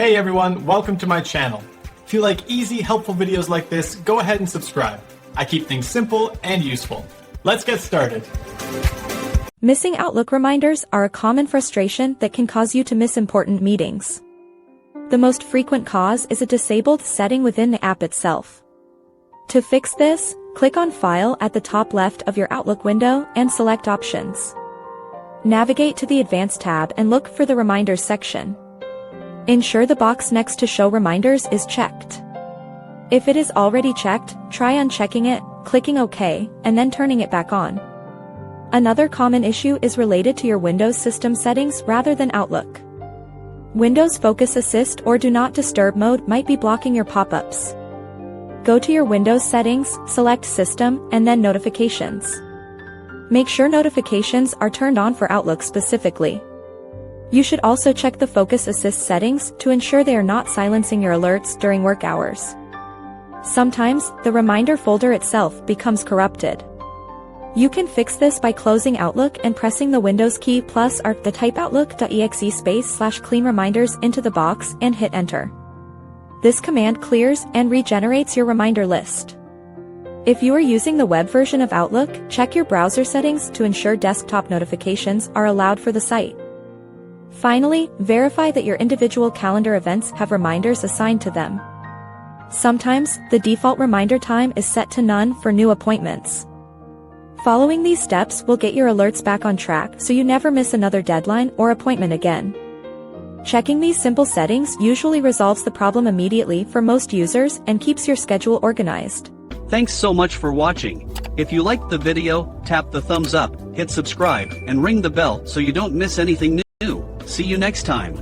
Hey everyone, welcome to my channel. If you like easy, helpful videos like this, go ahead and subscribe. I keep things simple and useful. Let's get started. Missing Outlook reminders are a common frustration that can cause you to miss important meetings. The most frequent cause is a disabled setting within the app itself. To fix this, click on File at the top left of your Outlook window and select Options. Navigate to the Advanced tab and look for the Reminders section. Ensure the box next to Show Reminders is checked. If it is already checked, try unchecking it, clicking OK, and then turning it back on. Another common issue is related to your Windows system settings rather than Outlook. Windows Focus Assist or Do Not Disturb mode might be blocking your pop-ups. Go to your Windows settings, select System, and then Notifications. Make sure notifications are turned on for Outlook specifically. You should also check the Focus Assist settings to ensure they are not silencing your alerts during work hours. Sometimes, the reminder folder itself becomes corrupted. You can fix this by closing Outlook and pressing the Windows key plus or the type outlook.exe /clean reminders into the box and hit enter. This command clears and regenerates your reminder list. If you are using the web version of Outlook, check your browser settings to ensure desktop notifications are allowed for the site. Finally, verify that your individual calendar events have reminders assigned to them. Sometimes, the default reminder time is set to none for new appointments. Following these steps will get your alerts back on track so you never miss another deadline or appointment again. Checking these simple settings usually resolves the problem immediately for most users and keeps your schedule organized. Thanks so much for watching. If you liked the video, tap the thumbs up, hit subscribe, and ring the bell so you don't miss anything new. See you next time.